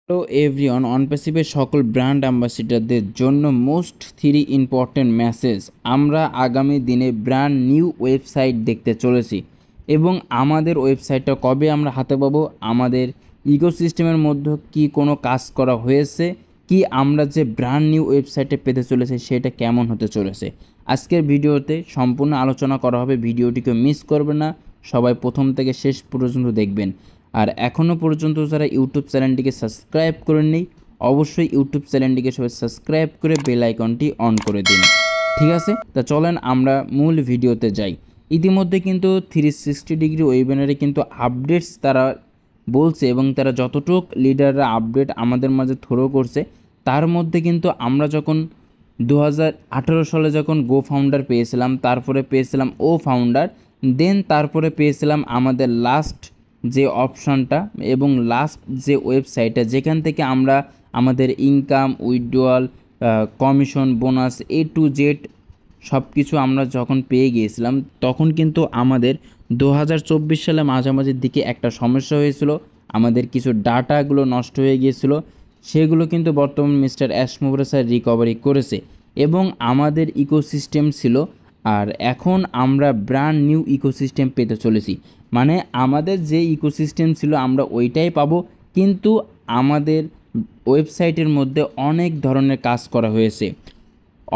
Hello everyone, অনপ্যাসিভের সকল brand অ্যাম্বাসিডারদের জন্য most 3 important message. আমরা আগামী দিনে ব্র্যান্ড নিউ ওয়েবসাইট দেখতে চলেছি এবং আমাদের ওয়েবসাইটটা কবে আমরা হাতে পাবো, আমাদের ইকোসিস্টেমের মধ্যে কি কোনো কাজ করা হয়েছে, কি আমরা যে ব্র্যান্ড নিউ ওয়েবসাইটে পেতে চলেছে সেটা কেমন হতে চলেছে, আজকের ভিডিওতে সম্পূর্ণ আলোচনা করা হবে। ভিডিওটিকে মিস করবে না, সবাই প্রথম থেকে শেষ পর্যন্ত দেখবেন। আর এখনও পর্যন্ত যারা ইউটিউব চ্যানেলটিকে সাবস্ক্রাইব করেননি, অবশ্যই ইউটিউব চ্যানেলটিকে সবাই সাবস্ক্রাইব করে বেল আইকনটি অন করে দিন। ঠিক আছে, তা চলেন আমরা মূল ভিডিওতে যাই। ইতিমধ্যে কিন্তু 360 ডিগ্রি ওয়েবিনারে কিন্তু আপডেটস তারা বলছে এবং তারা যতটুক লিডাররা আপডেট আমাদের মাঝে থ্রো করছে, তার মধ্যে কিন্তু আমরা যখন 2018 সালে যখন গো ফাউন্ডার পেয়েছিলাম, তারপরে পেয়েছিলাম ও ফাউন্ডার, দেন তারপরে পেয়েছিলাম আমাদের লাস্ট যে অপশানটা এবং লাস্ট যে ওয়েবসাইটটা যেখান থেকে আমরা আমাদের income, withdrawal, commission, bonus A to Z সব কিছু আমরা যখন পেয়ে গিয়েছিলাম, তখন কিন্তু আমাদের 2024 সালে মাঝামাঝির দিকে একটা সমস্যা হয়েছিল। আমাদের কিছু ডাটাগুলো নষ্ট হয়ে গিয়েছিল, সেগুলো কিন্তু বর্তমান মিস্টার অ্যাশমোভরা স্যার রিকভারি করেছে এবং আমাদের ইকোসিস্টেম ছিল। আর এখন আমরা ব্র্যান্ড নিউ ইকোসিস্টেম পেতে চলেছি, মানে আমাদের যে ইকোসিস্টেম ছিল আমরা ওইটাই পাবো, কিন্তু আমাদের ওয়েবসাইটের মধ্যে অনেক ধরনের কাজ করা হয়েছে,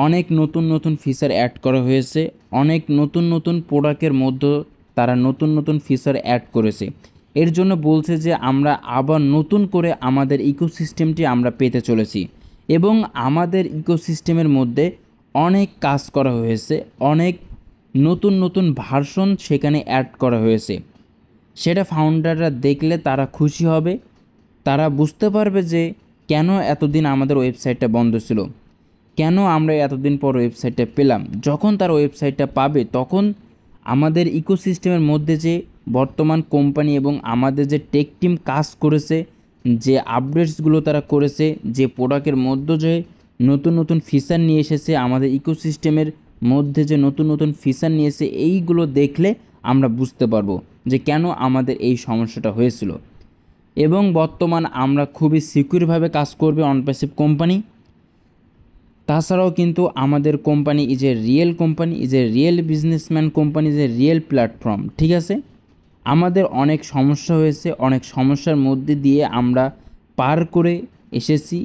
অনেক নতুন নতুন ফিচার অ্যাড করা হয়েছে, অনেক নতুন নতুন প্রোডাক্টের মধ্যে তারা নতুন নতুন ফিচার অ্যাড করেছে। এর জন্য বলছে যে আমরা আবার নতুন করে আমাদের ইকোসিস্টেমটি আমরা পেতে চলেছি এবং আমাদের ইকোসিস্টেমের মধ্যে অনেক কাজ করা হয়েছে, অনেক নতুন নতুন ভার্সন সেখানে অ্যাড করা হয়েছে। সেটা ফাউন্ডাররা দেখলে তারা খুশি হবে, তারা বুঝতে পারবে যে কেন এতদিন আমাদের ওয়েবসাইটটা বন্ধ ছিল, কেন আমরা এতদিন পর ওয়েবসাইটটা পেলাম। যখন তার ওয়েবসাইটটা পাবে তখন আমাদের ইকোসিস্টেমের মধ্যে যে বর্তমান কোম্পানি এবং আমাদের যে টেক টিম কাজ করেছে, যে আপডেটসগুলো তারা করেছে, যে প্রোডাক্টের মধ্যে যে নতুন নতুন ফিচার নিয়ে এসেছে, আমাদের ইকোসিস্টেমের মধ্যে যে নতুন নতুন ফিচার নিয়ে এসে, এইগুলো দেখলে আমরা বুঝতে পারবো যে কেন আমাদের এই সমস্যাটা হয়েছিল। এবং বর্তমান আমরা খুবই সিকিউরভাবে কাজ করবে অনপ্যাসিভ কোম্পানি। তাছাড়াও কিন্তু আমাদের company is a real company, is a real businessman company, is a real platform. ঠিক আছে, আমাদের অনেক সমস্যা হয়েছে, অনেক সমস্যার মধ্যে দিয়ে আমরা পার করে এসেছি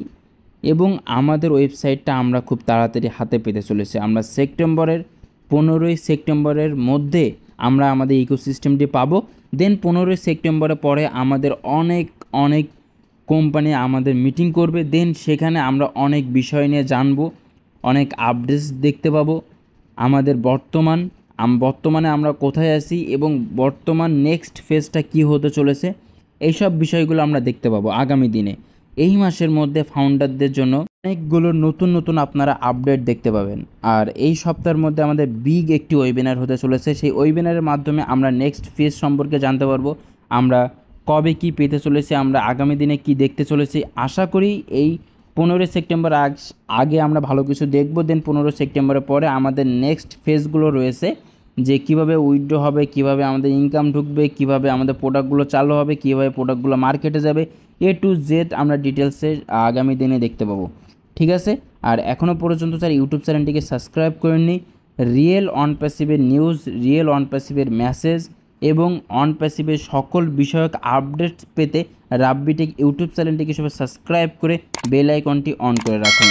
এবং আমাদের ওয়েবসাইটটা আমরা খুব তাড়াতাড়ি হাতে পেতে চলেছি। আমরা 15ই সেপ্টেম্বরের মধ্যে আমরা আমাদের ইকোসিস্টেমটি পাবো। দেন 15ই সেপ্টেম্বরের পরে আমাদের অনেক অনেক কোম্পানি আমাদের মিটিং করবে। দেন সেখানে আমরা অনেক বিষয় নিয়ে জানবো, অনেক আপডেটস দেখতে পাবো, আমাদের বর্তমানে আমরা কোথায় আছি এবং বর্তমান নেক্সট ফেজটা কি হতে চলেছে, এইসব বিষয়গুলো আমরা দেখতে পাবো আগামী দিনে। এই মাসের মধ্যে ফাউন্ডারদের জন্য অনেকগুলো নতুন নতুন আপনারা আপডেট দেখতে পাবেন। আর এই সপ্তাহের মধ্যে আমাদের বিগ একটি ওয়েবিনার হতে চলেছে। সেই ওয়েবিনারের মাধ্যমে আমরা নেক্সট ফেজ সম্পর্কে জানতে পারবো, আমরা কবে কি পেতে চলেছি, আমরা আগামী দিনে কি দেখতে চলেছি। আশা করি এই 15ই সেপ্টেম্বর আগে আমরা ভালো কিছু দেখব। দেন 15 সেপ্টেম্বরের পরে আমাদের নেক্সট ফেজগুলো রয়েছে, যে কিভাবে উইথড্র হবে, কিভাবে আমাদের ইনকাম ঢুকবে, কিভাবে আমাদের প্রোডাক্টগুলো চালু হবে, কিভাবে প্রোডাক্টগুলো মার্কেটে যাবে, A to Z আমরা ডিটেলসে আগামী দিনে দেখতে পাবো। ঠিক আছে, আর এখনও পর্যন্ত স্যার ইউটিউব চ্যানেলটিকে সাবস্ক্রাইব করেননি, রিয়েল অনপ্যাসিভের নিউজ, রিয়েল অনপ্যাসিভের মেসেজ এবং অনপ্যাসিভের সকল বিষয়ক আপডেটস পেতে রাব্বিটেক ইউটিউব চ্যানেলটিকে সবাই সাবস্ক্রাইব করে বেল আইকনটি অন করে রাখুন।